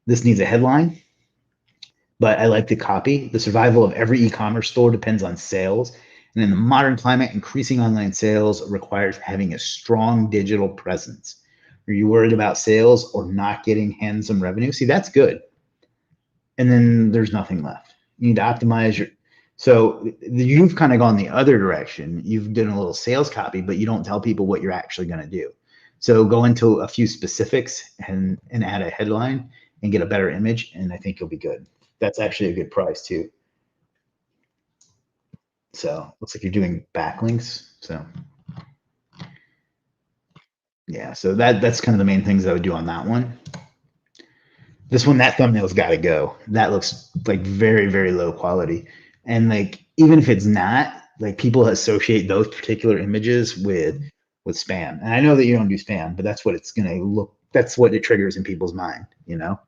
This needs a headline, but I like the copy. The survival of every e-commerce store depends on sales. And in the modern climate, increasing online sales requires having a strong digital presence. Are you worried about sales or not getting handsome revenue? See, that's good. And then there's nothing left. You need to optimize your. So you've kind of gone the other direction. You've done a little sales copy, but you don't tell people what you're actually going to do. So go into a few specifics and add a headline and get a better image, and I think you'll be good. That's actually a good price too. So looks like you're doing backlinks. So yeah, so that's kind of the main things I would do on that one. This one, that thumbnail's got to go. That looks like very, very low quality. And like, even if it's not, like people associate those particular images with spam. And I know that you don't do spam, but that's what it's going to look, that's what it triggers in people's mind, you know?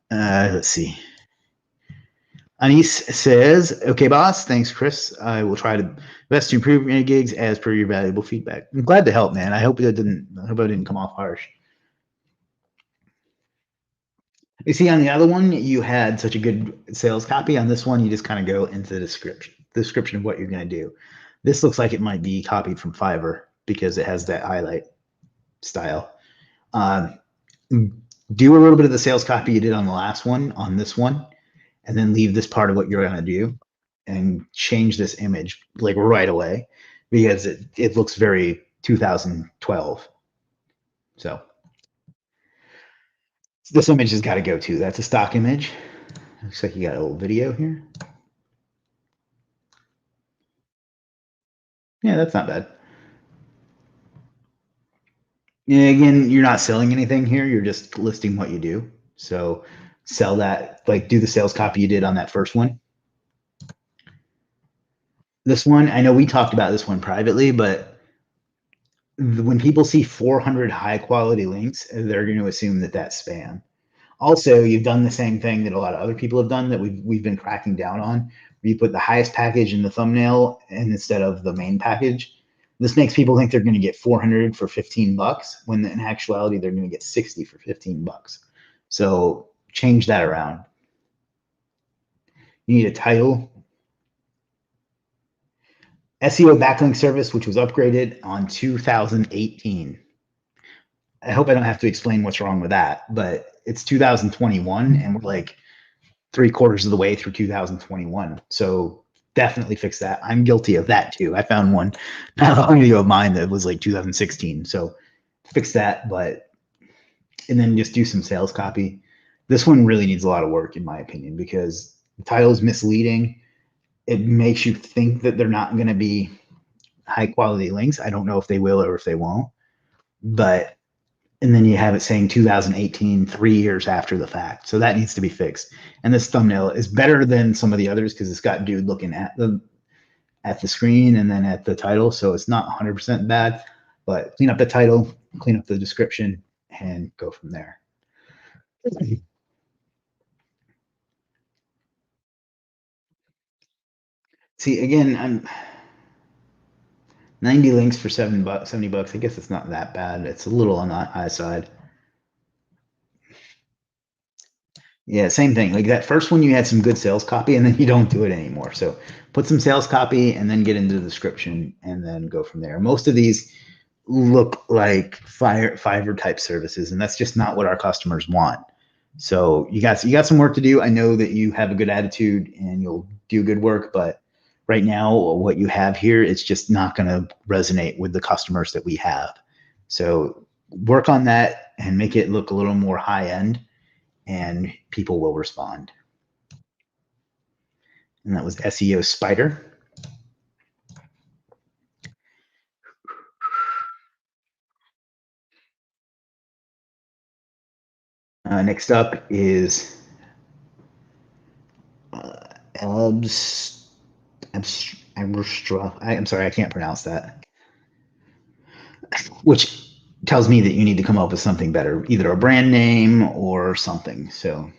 Let's see. Anis says, okay, boss. Thanks, Chris. I will try to best to improve your gigs as per your valuable feedback. I'm glad to help, man. I hope I didn't come off harsh. You see, on the other one, you had such a good sales copy. On this one, you just kind of go into the description of what you're going to do. This looks like it might be copied from Fiverr because it has that highlight style. Do a little bit of the sales copy you did on the last one on this one, and then leave this part of what you're going to do and change this image like right away because it looks very 2012. So this image has got to go too. That's a stock image. Looks like you got a little video here. Yeah, that's not bad. Yeah, again, you're not selling anything here. You're just listing what you do. So sell that, like do the sales copy you did on that first one. This one, I know we talked about this one privately, but when people see 400 high quality links, they're going to assume that that's spam. Also, you've done the same thing that a lot of other people have done that we've been cracking down on. Where you put the highest package in the thumbnail and instead of the main package. This makes people think they're going to get 400 for $15 when in actuality they're going to get 60 for $15. So change that around. You need a title. SEO backlink service, which was upgraded on 2018. I hope I don't have to explain what's wrong with that, but it's 2021 and we're like 3/4 of the way through 2021. So definitely fix that. I'm guilty of that too. I found one not long ago of mine that was like 2016. So fix that, but and then just do some sales copy. This one really needs a lot of work, in my opinion, because the title is misleading. It makes you think that they're not going to be high quality links. I don't know if they will or if they won't, but and then you have it saying 2018, 3 years after the fact. So that needs to be fixed. And this thumbnail is better than some of the others because it's got dude looking at the screen and then at the title. So it's not 100% bad, but clean up the title, clean up the description, and go from there. See, again, I'm 90 links for $7, $70. I guess it's not that bad. It's a little on the high side. Yeah, same thing. Like that first one, you had some good sales copy, and then you don't do it anymore. So put some sales copy, and then get into the description, and then go from there. Most of these look like Fiverr type services, and that's just not what our customers want. So you got some work to do. I know that you have a good attitude and you'll do good work, but right now what you have here is just not going to resonate with the customers that we have. So work on that and make it look a little more high end, and people will respond. And that was SEO Spider. Next up is Abs. I'm sorry, I can't pronounce that. Which tells me that you need to come up with something better, either a brand name or something. So,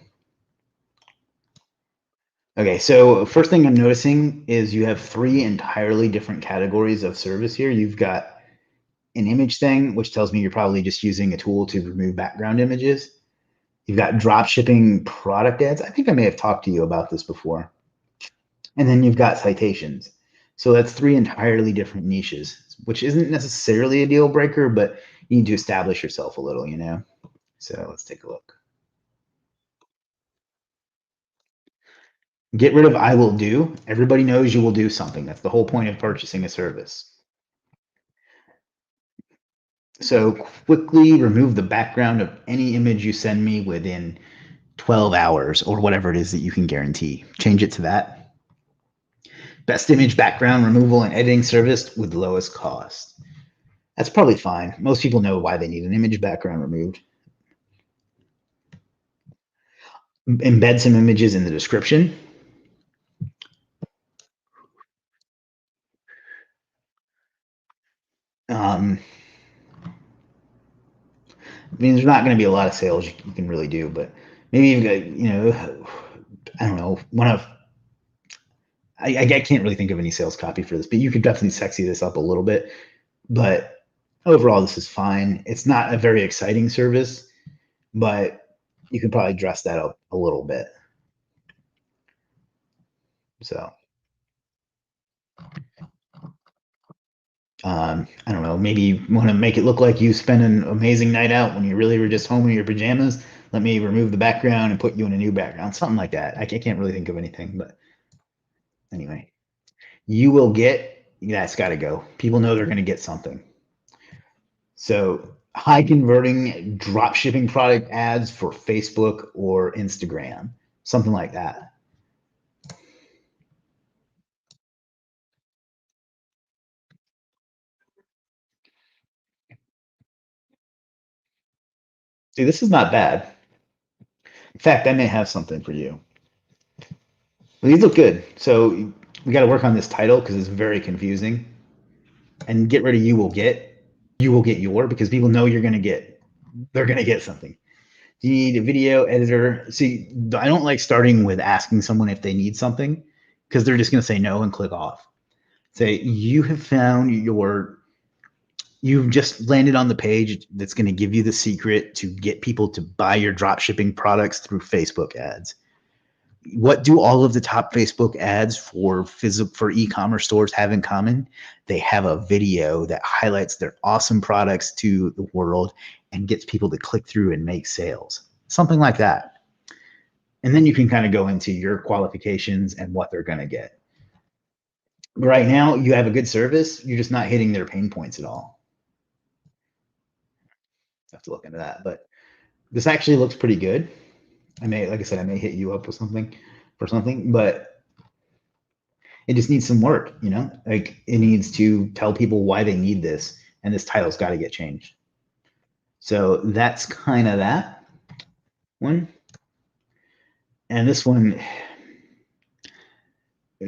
okay. So first thing I'm noticing is you have three entirely different categories of service here. You've got an image thing, which tells me you're probably just using a tool to remove background images. You've got drop shipping product ads. I think I may have talked to you about this before. And then you've got citations. So that's three entirely different niches, which isn't necessarily a deal breaker, but you need to establish yourself a little, you know? So let's take a look. Get rid of I will do. Everybody knows you will do something. That's the whole point of purchasing a service. So quickly remove the background of any image you send me within 12 hours or whatever it is that you can guarantee. Change it to that. Best image background removal and editing service with lowest cost. That's probably fine. Most people know why they need an image background removed. Embed some images in the description. I mean, there's not going to be a lot of sales you can really do, but maybe you've got, I don't know, I can't really think of any sales copy for this, but you could definitely sexy this up a little bit. But overall, this is fine. It's not a very exciting service, but you could probably dress that up a little bit. So, I don't know, maybe you want to make it look like you spent an amazing night out when you really were just home in your pajamas. Let me remove the background and put you in a new background, something like that. I can't really think of anything, but anyway, you will get, that's got to go. People know they're going to get something. So high converting drop shipping product ads for Facebook or Instagram, something like that. See, this is not bad. In fact, I may have something for you. Well, these look good. So we got to work on this title because it's very confusing. And get rid of you will get your, because people know they're going to get something. Do you need a video editor? See, I don't like starting with asking someone if they need something because they're just going to say no and click off. Say, you've just landed on the page that's going to give you the secret to get people to buy your drop shipping products through Facebook ads. What do all of the top Facebook ads for e-commerce stores have in common? They have a video that highlights their awesome products to the world and gets people to click through and make sales. Something like that. And then you can kind of go into your qualifications and what they're going to get. Right now, you have a good service. You're just not hitting their pain points at all. I have to look into that, but this actually looks pretty good. Like I said, I may hit you up with something for something, but it just needs some work, you know? Like it needs to tell people why they need this, and this title's got to get changed. So that's kind of that one. And this one,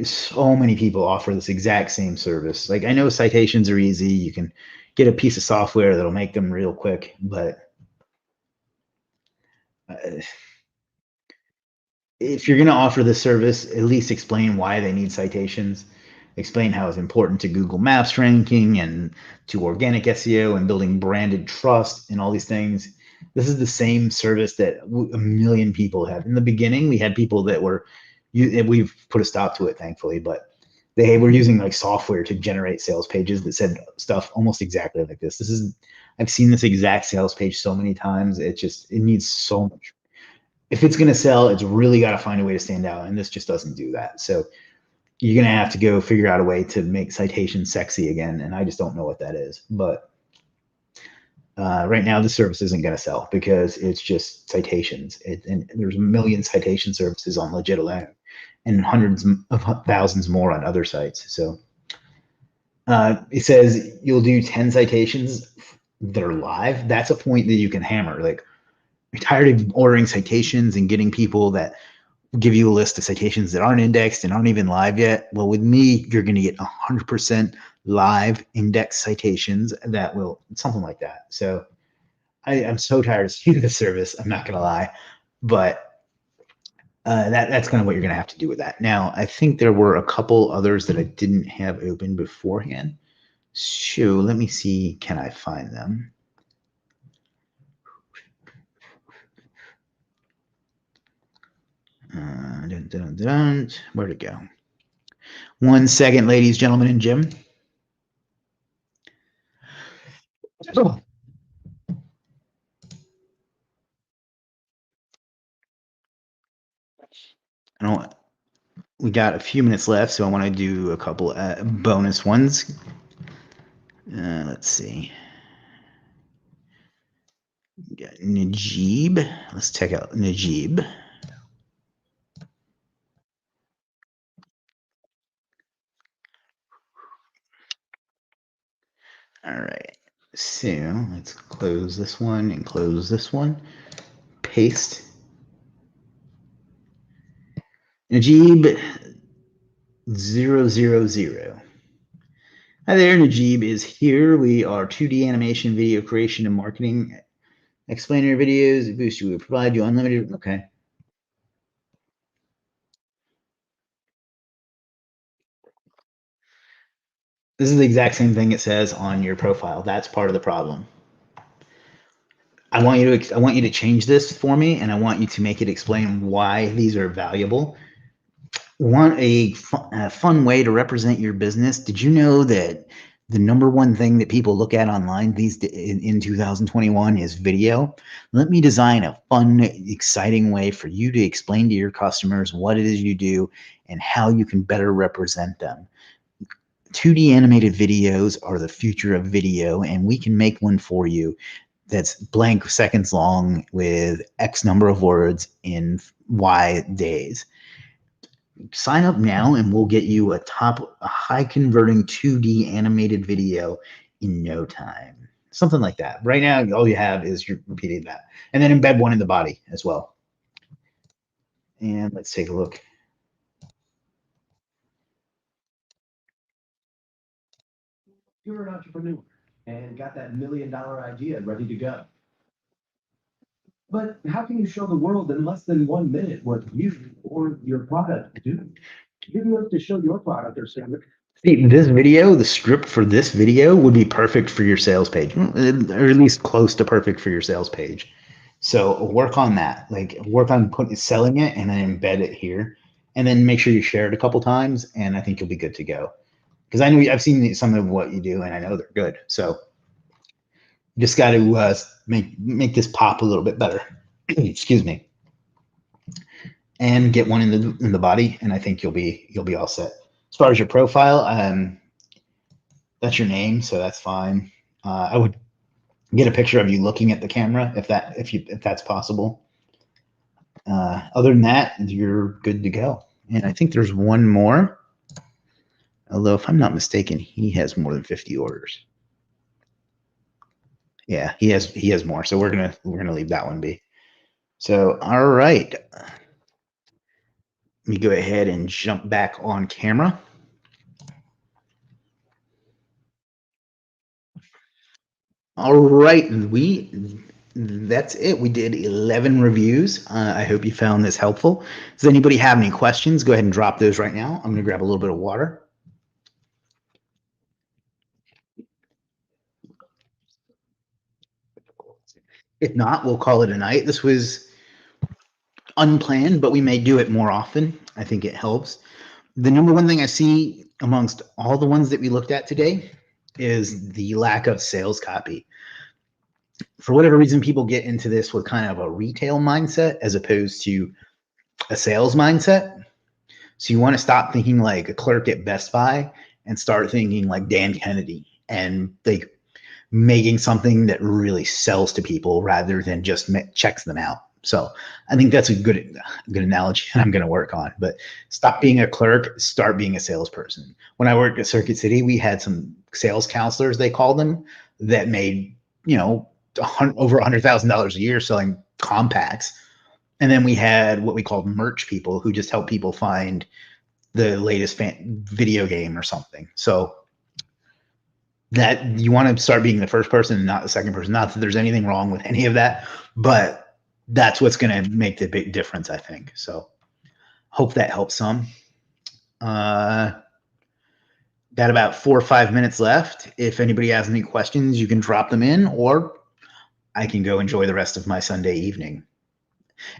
so many people offer this exact same service. Like I know citations are easy. You can get a piece of software that'll make them real quick, but uh, if you're going to offer this service, at least explain why they need citations. Explain how it's important to Google Maps ranking and to organic SEO and building branded trust and all these things. This is the same service that a million people have. In the beginning, we had people that were, we've put a stop to it, thankfully, but they were using like software to generate sales pages that said stuff almost exactly like this. I've seen this exact sales page so many times. It needs so much. If it's going to sell, it's really got to find a way to stand out. And this just doesn't do that. So you're going to have to go figure out a way to make citation sexy again. And I just don't know what that is. But right now, the service isn't going to sell because it's just citations. And there's a million citation services on Legiit alone and hundreds of thousands more on other sites. So it says you'll do 10 citations that are live. That's a point that you can hammer. Like, you're tired of ordering citations and getting people that give you a list of citations that aren't indexed and aren't even live yet. Well, with me, you're going to get 100% live index citations that will something like that. So I'm so tired of seeing this service. I'm not going to lie, but that's kind of what you're going to have to do with that. Now, I think there were a couple others that I didn't have open beforehand. So let me see. Can I find them? Where'd it go? 1 second, ladies, gentlemen, and Jim. Oh. We got a few minutes left, so I want to do a couple bonus ones. Let's see. We got Najib. Let's check out Najib. All right. So let's close this one and close this one. Paste. Najib 000. Hi there, Najib is here. We are 2D animation, video creation, and marketing. Explainer videos, boost you, provide you unlimited. Okay. This is the exact same thing it says on your profile. That's part of the problem. I want you to change this for me, and I want you to make it explain why these are valuable. Want a fun way to represent your business? Did you know that the number one thing that people look at online in 2021 is video? Let me design a fun, exciting way for you to explain to your customers what it is you do and how you can better represent them. 2D animated videos are the future of video, and we can make one for you that's blank seconds long with X number of words in Y days. Sign up now and we'll get you a high converting 2D animated video in no time. Something like that. Right now, all you have is you're repeating that. And then embed one in the body as well. And let's take a look. You're an entrepreneur and got that $1 million idea ready to go. But how can you show the world in less than 1 minute what you or your product do? You have to show your product or service. See, this video, the script for this video would be perfect for your sales page, or at least close to perfect for your sales page. So work on that. Like work on selling it and then embed it here, and then make sure you share it a couple times, and I think you'll be good to go. Because I know I've seen some of what you do, and I know they're good. So you just got to make this pop a little bit better. Excuse me. And get one in the body, and I think you'll be all set. As far as your profile, that's your name, so that's fine. I would get a picture of you looking at the camera if that's possible. Other than that, you're good to go. And I think there's one more. Although if I'm not mistaken, he has more than 50 orders. Yeah, he has more. So we're gonna leave that one be. So all right. Let me go ahead and jump back on camera. All right, that's it. We did 11 reviews. I hope you found this helpful. Does anybody have any questions? Go ahead and drop those right now. I'm going to grab a little bit of water. If not, we'll call it a night. This was unplanned, but we may do it more often. I think it helps. The number one thing I see amongst all the ones that we looked at today is the lack of sales copy. For whatever reason, people get into this with kind of a retail mindset as opposed to a sales mindset. So you want to stop thinking like a clerk at Best Buy and start thinking like Dan Kennedy and like making something that really sells to people rather than just checks them out. So I think that's a good analogy that I'm going to work on. But stop being a clerk, start being a salesperson. When I worked at Circuit City, we had some sales counselors, they called them, that made, over $100,000 a year selling compacts. And then we had what we called merch people who just help people find the latest video game or something. So that you want to start being the first person and not the second person. Not that there's anything wrong with any of that, but that's what's going to make the big difference, I think. So hope that helps some. Got about 4 or 5 minutes left. If anybody has any questions, you can drop them in, or I can go enjoy the rest of my Sunday evening.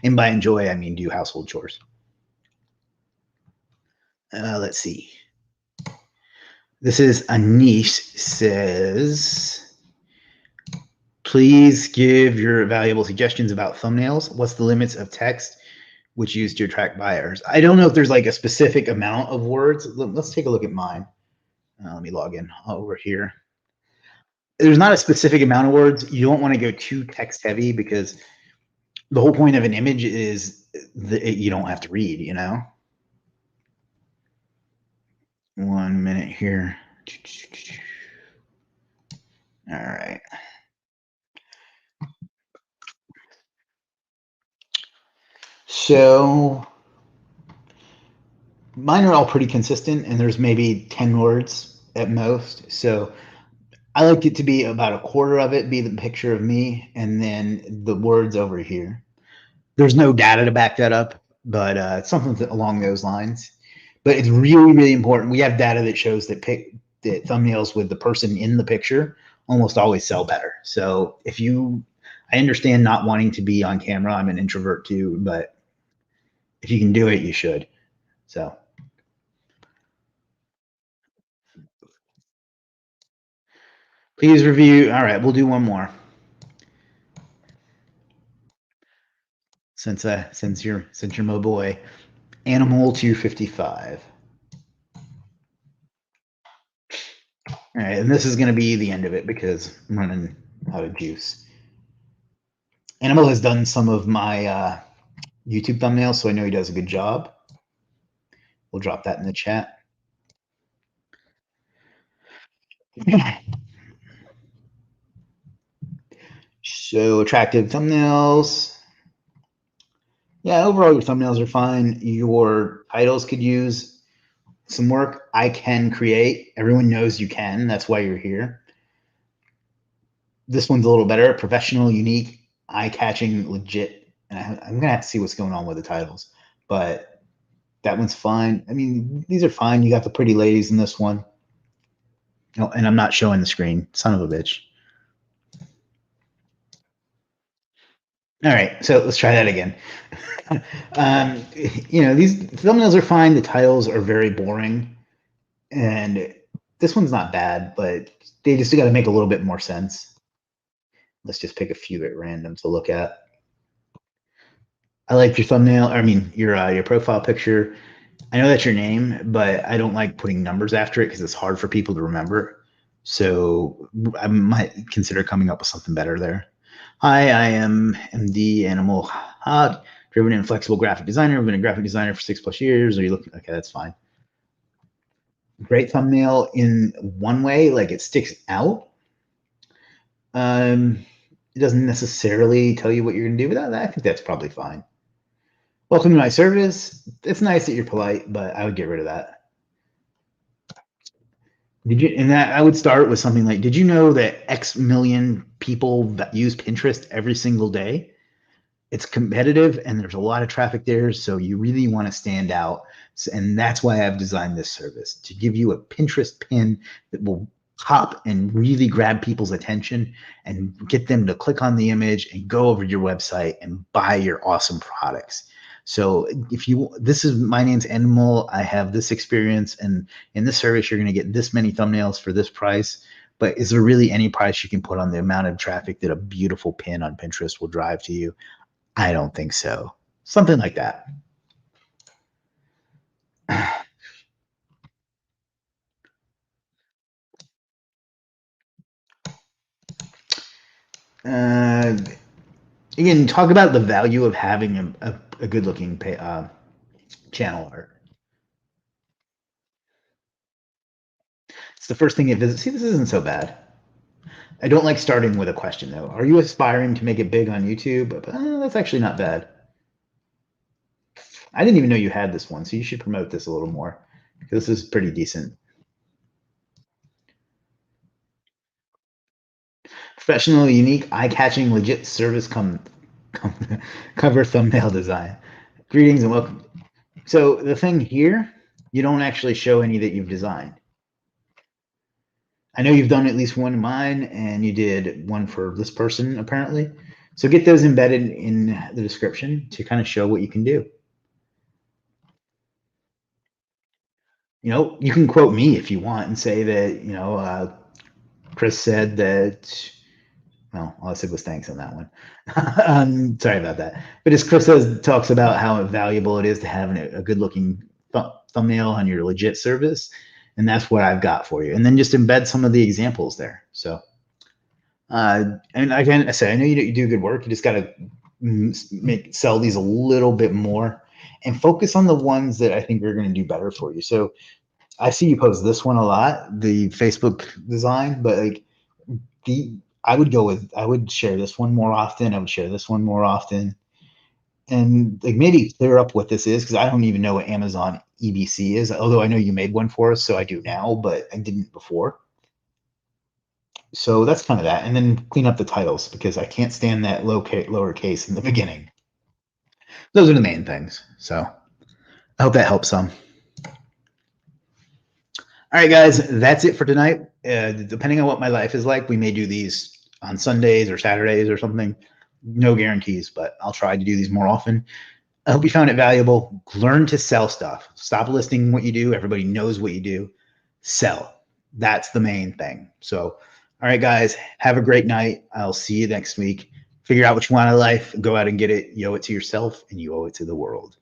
And by enjoy, I mean do household chores. Let's see. This is Anish says, please give your valuable suggestions about thumbnails. What's the limits of text which used to attract buyers? I don't know if there's like a specific amount of words. Let's take a look at mine. Let me log in over here. There's not a specific amount of words. You don't want to go too text heavy because the whole point of an image is that you don't have to read, 1 minute here. All right. So mine are all pretty consistent, and there's maybe 10 words at most. So I like it to be about a quarter of it be the picture of me, and then the words over here. There's no data to back that up, but it's something along those lines. But it's really, really important. We have data that shows that that thumbnails with the person in the picture almost always sell better. So I understand not wanting to be on camera. I'm an introvert too, but if you can do it, you should. So please review. All right, we'll do one more. Since you're my boy, Animal 255. All right, and this is going to be the end of it because I'm running out of juice. Animal has done some of my YouTube thumbnails, so I know he does a good job. We'll drop that in the chat. So attractive thumbnails. Yeah, overall your thumbnails are fine. Your titles could use some work. I can create. Everyone knows you can. That's why you're here. This one's a little better. Professional, unique, eye-catching, legit. And I'm going to have to see what's going on with the titles. But that one's fine. I mean, these are fine. You got the pretty ladies in this one. Oh, and I'm not showing the screen. Son of a bitch. All right, so let's try that again. These thumbnails are fine. The titles are very boring. And this one's not bad, but they just got to make a little bit more sense. Let's just pick a few at random to look at. I like your thumbnail. I mean, your profile picture. I know that's your name, but I don't like putting numbers after it because it's hard for people to remember. So I might consider coming up with something better there. Hi, I am MD Animal Hog, driven and flexible graphic designer. I've been a graphic designer for 6+ years. Are you looking? Okay, that's fine. Great thumbnail in one way, like it sticks out. It doesn't necessarily tell you what you're going to do with that. I think that's probably fine. Welcome to my service. It's nice that you're polite, but I would get rid of that. Did you? And that I would start with something like, did you know that X million people that use Pinterest every single day? It's competitive and there's a lot of traffic there. So you really want to stand out. And that's why I've designed this service, to give you a Pinterest pin that will pop and really grab people's attention and get them to click on the image and go over to your website and buy your awesome products. So if you, this is, my name's Animal. I have this experience, and in this service, you're going to get this many thumbnails for this price. But is there really any price you can put on the amount of traffic that a beautiful pin on Pinterest will drive to you? I don't think so. Something like that. Uh, Again, talk about the value of having a good looking channel art. It's the first thing it visits. See, this isn't so bad. I don't like starting with a question though. Are you aspiring to make it big on YouTube? That's actually not bad. I didn't even know you had this one, so you should promote this a little more. This is pretty decent. Professional, unique, eye-catching, legit service cover thumbnail design. Greetings and welcome. So the thing here, you don't actually show any that you've designed. I know you've done at least one in mine, and you did one for this person apparently. So get those embedded in the description to kind of show what you can do. You know, you can quote me if you want and say that, you know, Chris said that, well, all I said was thanks on that one. Sorry about that. But as Chris says, talks about how valuable it is to have a good looking thumbnail on your legit service. And that's what I've got for you. And then just embed some of the examples there. So, and again, I say, I know you do good work. You just got to sell these a little bit more and focus on the ones that I think are going to do better for you. So I see you post this one a lot, the Facebook design, but like I would share this one more often. I would share this one more often, and like maybe clear up what this is, because I don't even know what Amazon EBC is. Although I know you made one for us, so I do now, but I didn't before. So that's kind of that, and then clean up the titles because I can't stand that lowercase in the beginning. Those are the main things. So I hope that helps some. All right, guys, that's it for tonight. Depending on what my life is like, we may do these on Sundays or Saturdays or something. No guarantees, but I'll try to do these more often. I hope you found it valuable. Learn to sell stuff. Stop listing what you do. Everybody knows what you do. Sell. That's the main thing. So, all right, guys, have a great night. I'll see you next week. Figure out what you want in life. Go out and get it. You owe it to yourself and you owe it to the world.